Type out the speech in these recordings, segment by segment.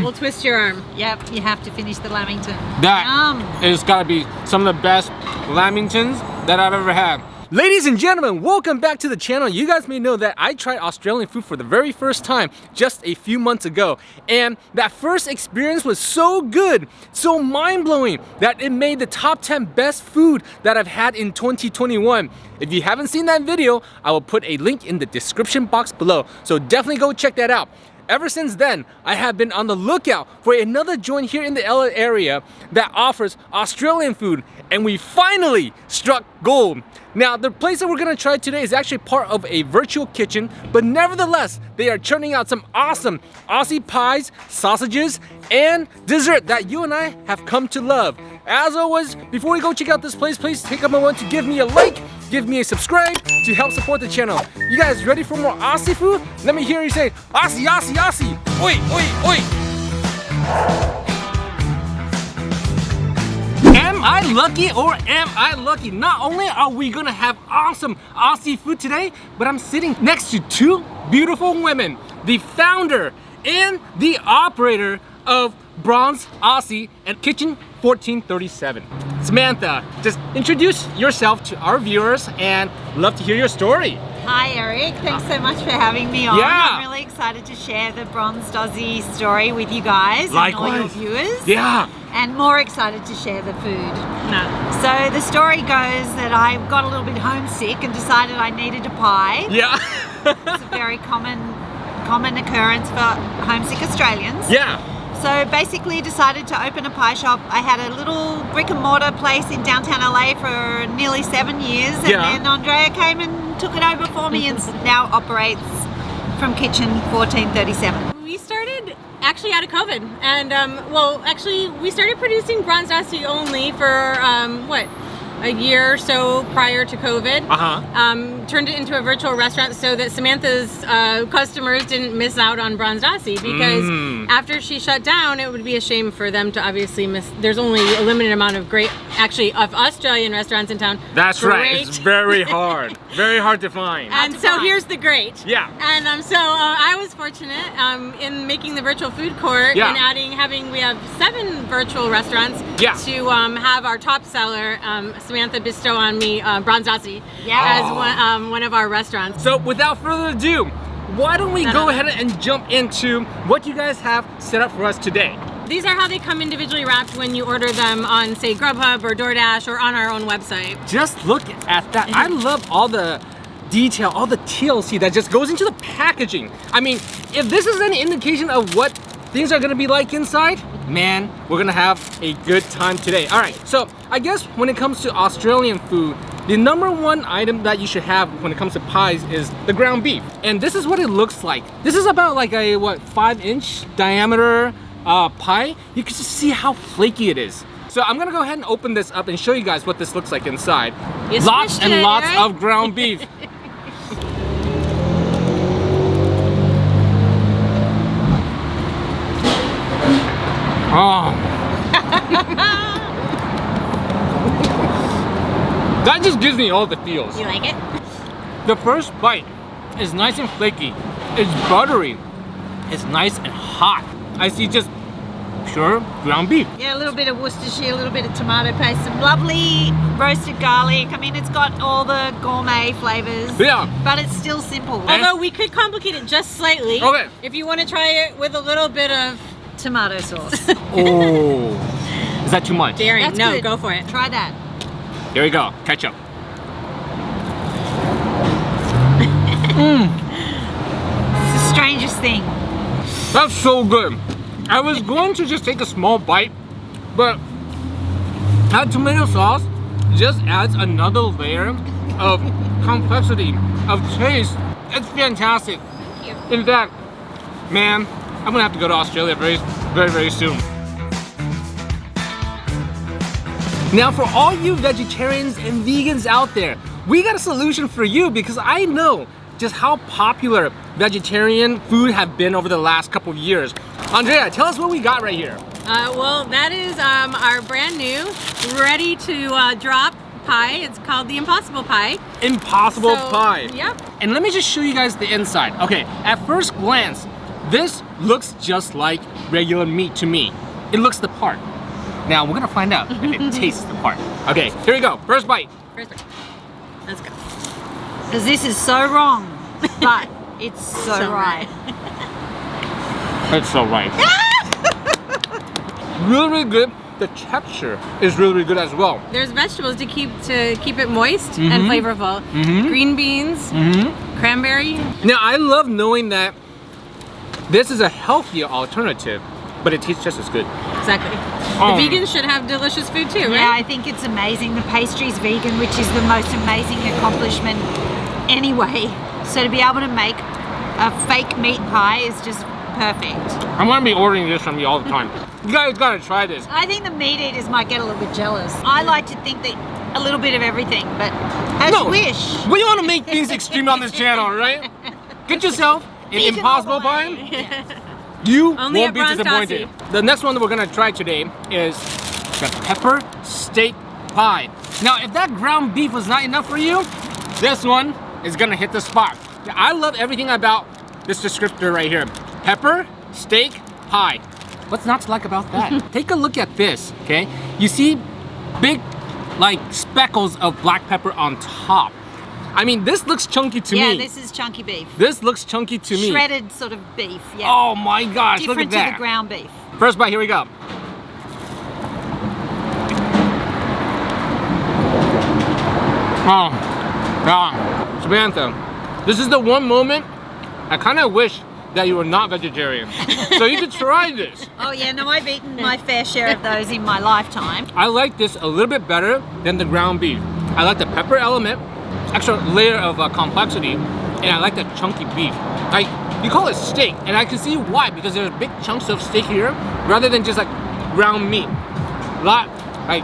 We'll twist your arm. Yep, you have to finish the lamington. That is gotta be some of the best lamingtons that I've ever had. Ladies and gentlemen, welcome back to the channel. You guys may know that I tried Australian food for the very first time just a few months ago. And that first experience was so good, so mind-blowing, that it made the top 10 best food that I've had in 2021. If you haven't seen that video, I will put a link in the description box below. So definitely go check that out. Ever since then, I have been on the lookout for another joint here in the LA area that offers Australian food, and we finally struck gold. Now, the place that we're gonna try today is actually part of a virtual kitchen, but nevertheless, they are churning out some awesome Aussie pies, sausages, and dessert that you and I have come to love. As always, before we go check out this place, please take a moment to give me a like, give me a subscribe to help support the channel. You guys ready for more Aussie food? Let me hear you say, Aussie, Aussie, Aussie. Oi, oi, oi. Am I lucky or am I lucky? Not only are we gonna have awesome Aussie food today, but I'm sitting next to two beautiful women, the founder and the operator of Bronzed Aussie and Kitchen 1437. Samantha, just introduce yourself to our viewers and love to hear your story. Hi Eric, thanks so much for having me on. Yeah. I'm really excited to share the Bronzed Aussie story with you guys. Likewise. And all your viewers. Yeah. And more excited to share the food. So the story goes that I got a little bit homesick and decided I needed a pie. Yeah. It's a very common occurrence for homesick Australians. Yeah. So basically decided to open a pie shop. I had a little brick and mortar place in downtown LA for nearly 7 years, and then Andrea came and took it over for me and now operates from Kitchen 1437. We started actually out of COVID, and well, actually we started producing Bronzed Aussie only for what, a year or so prior to COVID. Turned it into a virtual restaurant so that Samantha's customers didn't miss out on Bronzed Aussie, because after she shut down, it would be a shame for them to obviously miss. There's only a limited amount of of Australian restaurants in town. That's right. It's very hard. Very hard to find. And so here's the great. Yeah. And so I was fortunate in making the virtual food court and we have 7 virtual restaurants to have our top seller, Samantha, bestow on me Bronzed Aussie as one of our restaurants. So without further ado, why don't we go ahead and jump into what you guys have set up for us today? These are how they come individually wrapped when you order them on, say, Grubhub or DoorDash or on our own website. Just look at that. I love all the detail, all the TLC that just goes into the packaging. I mean, if this is any indication of what things are gonna be like inside, man, we're gonna have a good time today. All right, so I guess when it comes to Australian food, the #1 item that you should have when it comes to pies is the ground beef. And this is what it looks like. This is about like a, 5-inch diameter pie. You can just see how flaky it is. So I'm gonna go ahead and open this up and show you guys what this looks like inside. Lots and lots of ground beef. Oh. That just gives me all the feels. You like it? The first bite is nice and flaky. It's buttery. It's nice and hot. I see just pure ground beef. Yeah, a little bit of Worcestershire, a little bit of tomato paste, some lovely roasted garlic. I mean, it's got all the gourmet flavors. Yeah. But it's still simple. Although we could complicate it just slightly. Okay. If you want to try it with a little bit of tomato sauce. Oh. Is that too much? daring. That's No, good. go for it. Try that. Here we go. Ketchup. It's the strangest thing. That's so good. I was going to just take a small bite, but that tomato sauce just adds another layer of complexity, of taste. It's fantastic. Thank you. In fact, man, I'm gonna have to go to Australia very, very soon. Now, for all you vegetarians and vegans out there, we got a solution for you, because I know just how popular vegetarian food have been over the last couple of years. Andrea, tell us what we got right here. Well, that is our brand new, ready to drop pie. It's called the Impossible Pie. Impossible Pie. Yep. And let me just show you guys the inside. Okay, at first glance, This looks just like regular meat to me. It looks the part. Now we're gonna find out if it tastes the part. Okay, here we go. First bite. First bite. Let's go. Because this is so wrong, but it's so right. It's so right. Really, really good. The texture is really, really good as well. There's vegetables to keep it moist and flavorful. Green beans, cranberry. Now I love knowing that this is a healthier alternative, but it tastes just as good. Exactly. The vegans should have delicious food too, right? Yeah, I think it's amazing. The pastry's vegan, which is the most amazing accomplishment anyway. So to be able to make a fake meat pie is just perfect. I'm gonna be ordering this from you all the time. You guys gotta try this. I think the meat eaters might get a little bit jealous. I like to think that a little bit of everything, but as you wish. We want to make things extreme on this channel, right? Get yourself an impossible pie. Yes. You Only won't be at Bronzed disappointed. The next one that we're gonna try today is the pepper steak pie. Now, if that ground beef was not enough for you, this one is gonna hit the spot. I love everything about this descriptor right here. Pepper steak pie. What's not to like about that? Take a look at this, okay? You see big, like, speckles of black pepper on top. I mean, this looks chunky to me. Yeah, this is chunky beef. This looks chunky to me. Shredded sort of beef, yeah. Oh my gosh, Different look at that. to the ground beef. First bite, here we go. Oh, yeah. Samantha, this is the one moment I kind of wish that you were not vegetarian. So you could try this. Oh yeah, no, I've eaten my fair share of those in my lifetime. I like this a little bit better than the ground beef. I like the pepper element, extra layer of complexity, and I like the chunky beef. Like, you call it steak, and I can see why, because there's big chunks of steak here, rather than just like ground meat. Lot, like,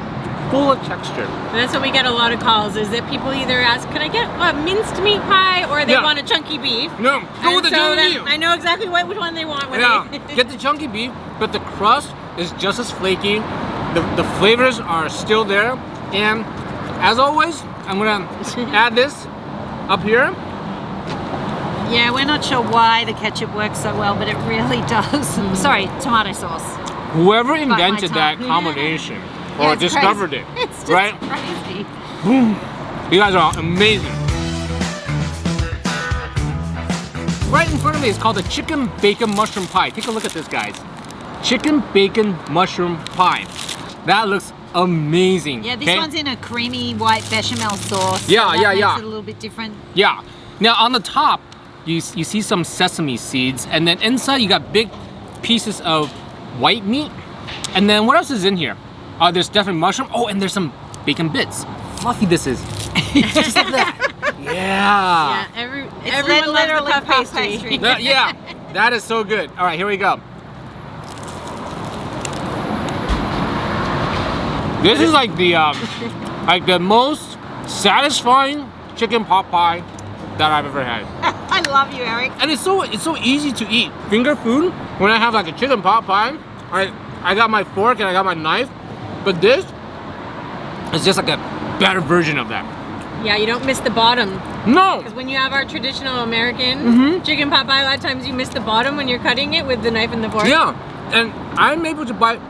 full of texture. And that's what we get a lot of calls, is that people either ask, can I get a minced meat pie, or they want a chunky beef. No, go with the chunky beef. I know exactly which one they want when they... Get the chunky beef, but the crust is just as flaky. The flavors are still there, and as always, I'm gonna add this up here. Yeah, we're not sure why the ketchup works so well, but it really does. Sorry, tomato sauce. Whoever invented that combination or discovered it, it's just right? crazy. You guys are amazing. Right in front of me is called the chicken bacon mushroom pie. Take a look at this, guys. Chicken bacon mushroom pie. That looks amazing. Yeah, this one's in a creamy white bechamel sauce. Yeah, so that yeah. makes it a little bit different. Yeah. Now on the top, you see some sesame seeds, and then inside you got big pieces of white meat. And then what else is in here? There's definitely mushroom. Oh, and there's some bacon bits. Fluffy this is. Just like that. Yeah. Yeah, everyone loves the puff pastry. Yeah, that is so good. All right, here we go. This is like the most satisfying chicken pot pie that I've ever had. I love you, Eric. And it's so easy to eat. Finger food, when I have like a chicken pot pie, I got my fork and I got my knife, but this is just like a better version of that. Yeah, you don't miss the bottom. No! Because when you have our traditional American chicken pot pie, a lot of times you miss the bottom when you're cutting it with the knife and the fork. Yeah, and I'm able to bite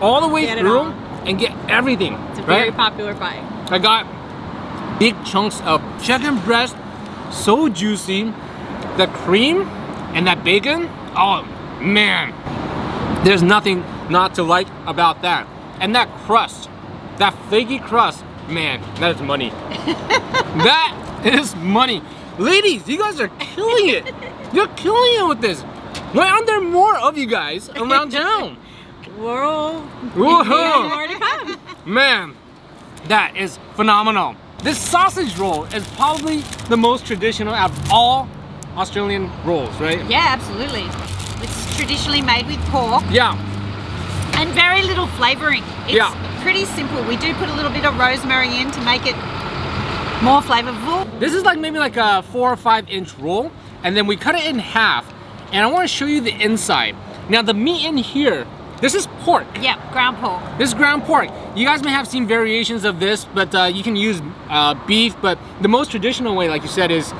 all the way through and get everything. It's a very popular pie. I got big chunks of chicken breast, so juicy. The cream and that bacon, oh man. There's nothing not to like about that. And that crust, that flaky crust, man, that is money. That is money. Ladies, you guys are killing it. You're killing it with this. Why aren't there more of you guys around town? More to come. Man, that is phenomenal. This sausage roll is probably the most traditional out of all Australian rolls, right? Yeah, absolutely. It's traditionally made with pork. Yeah. And very little flavoring. It's pretty simple. We do put a little bit of rosemary in to make it more flavorful. This is like maybe like a 4 or 5 inch roll, and then we cut it in half, and I want to show you the inside. Now the meat in here, this is pork. Yep, ground pork. This is ground pork. You guys may have seen variations of this, but you can use beef, but the most traditional way, like you said, is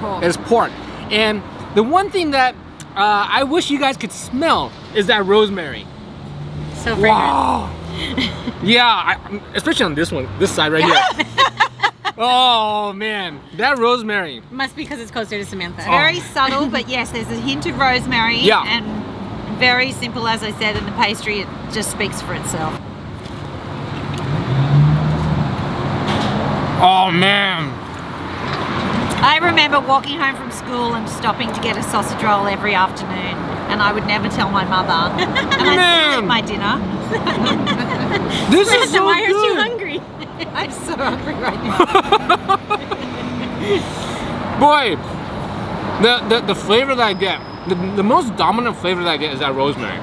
pork. And the one thing that I wish you guys could smell is that rosemary. So fragrant. Wow. Yeah, especially on this one, this side right here. Oh man, that rosemary. Must be because it's closer to Samantha. Very subtle, but yes, there's a hint of rosemary. Yeah. And very simple, as I said, in the pastry, it just speaks for itself. Oh man. I remember walking home from school and stopping to get a sausage roll every afternoon, and I would never tell my mother. And I still eat my dinner. This is so why good. aren't you hungry? I'm so hungry right now. Boy, the flavor that I get, the most dominant flavor that I get is that rosemary.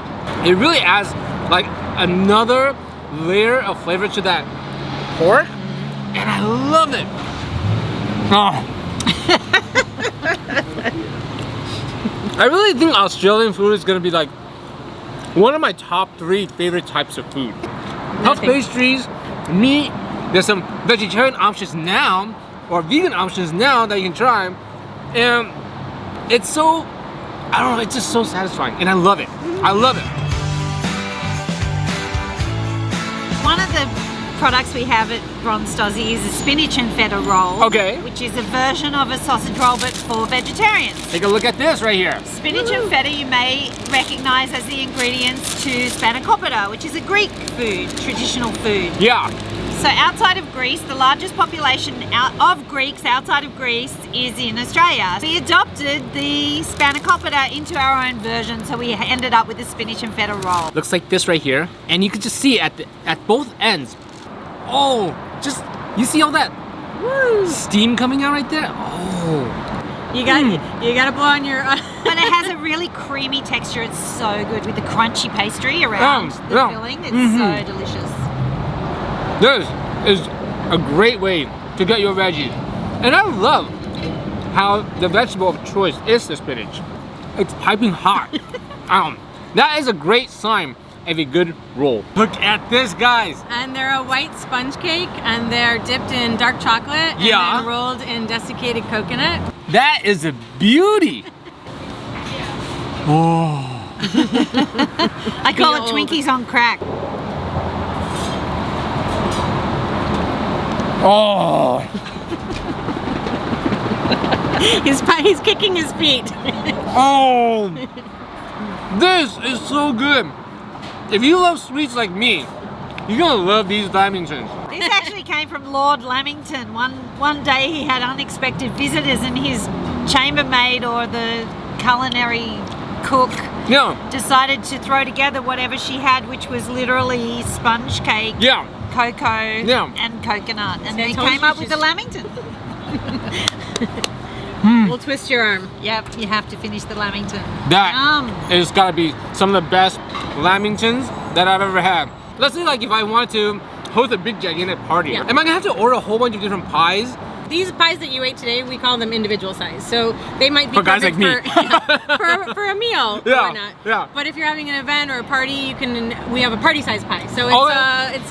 It really adds like another layer of flavor to that pork, and I love it. Oh. I really think Australian food is gonna be like one of my top 3 favorite types of food. Puff pastries, meat. There's some vegetarian options now, or vegan options now that you can try, and it's so, I don't know, it's just so satisfying, and I love it. I love it. One of the products we have at Bronzed Aussie is a spinach and feta roll. Okay. Which is a version of a sausage roll but for vegetarians. Take a look at this right here. Spinach and feta you may recognize as the ingredients to spanakopita, which is a Greek food, traditional food. Yeah. So outside of Greece, the largest population of Greeks outside of Greece is in Australia. We adopted the spanakopita into our own version, so we ended up with the spinach and feta roll. Looks like this right here, and you can just see at both ends. Oh, just you see all that steam coming out right there. Oh, You gotta blow on your. But it has a really creamy texture. It's so good with the crunchy pastry around the filling. It's so delicious. This is a great way to get your veggies, and I love how the vegetable of choice is the spinach. It's piping hot. That is a great sign of a good roll. Look at this, guys. And they're a white sponge cake, and they're dipped in dark chocolate, and then rolled in desiccated coconut. That is a beauty. Oh. I call it Twinkies on crack. Oh. He's kicking his feet. Oh. This is so good. If you love sweets like me, you're gonna love these Lamingtons. This actually came from Lord Lamington. One day he had unexpected visitors, and his chambermaid or the culinary cook decided to throw together whatever she had, which was literally sponge cake, cocoa, and coconut, and they came up with the Lamington. We'll twist your arm. Yep, you have to finish the Lamington. That is gotta be some of the best Lamingtons that I've ever had. Let's say like if I wanted to host a big gigantic party, am I gonna have to order a whole bunch of different pies? These pies that you ate today, we call them individual size. So they might be for guys like me. for a meal or whatnot. Yeah. But if you're having an event or a party, we have a party size pie. So it's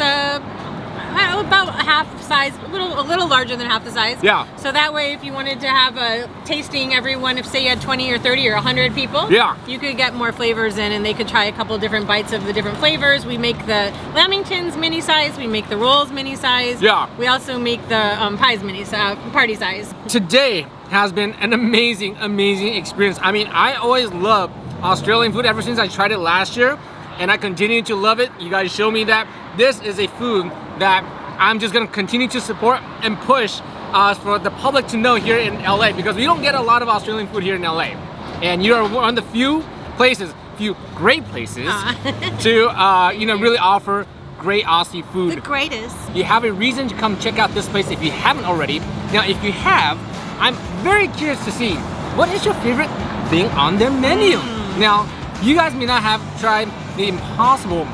about half size, a little larger than half the size. Yeah. So that way, if you wanted to have a tasting, everyone, if say you had 20 or 30 or 100 people, you could get more flavors in, and they could try a couple different bites of the different flavors. We make the Lamingtons mini size. We make the rolls mini size. Yeah. We also make the pies mini party size. Today has been an amazing experience. I mean, I always love Australian food ever since I tried it last year, and I continue to love it. You guys show me that this is a food that I'm just gonna continue to support and push for the public to know here in LA, because we don't get a lot of Australian food here in LA. And you are one of the few great places to really offer great Aussie food. The greatest. You have a reason to come check out this place if you haven't already. Now, if you have, I'm very curious to see what is your favorite thing on their menu. Now, you guys may not have tried the Impossible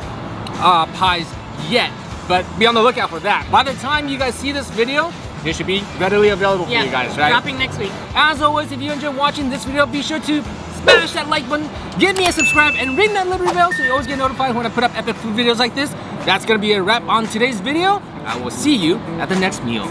pies yet, but be on the lookout for that. By the time you guys see this video, it should be readily available for you guys, right? Dropping next week. As always, if you enjoyed watching this video, be sure to smash that like button, give me a subscribe, and ring that little bell so you always get notified when I put up epic food videos like this. That's gonna be a wrap on today's video. I will see you at the next meal.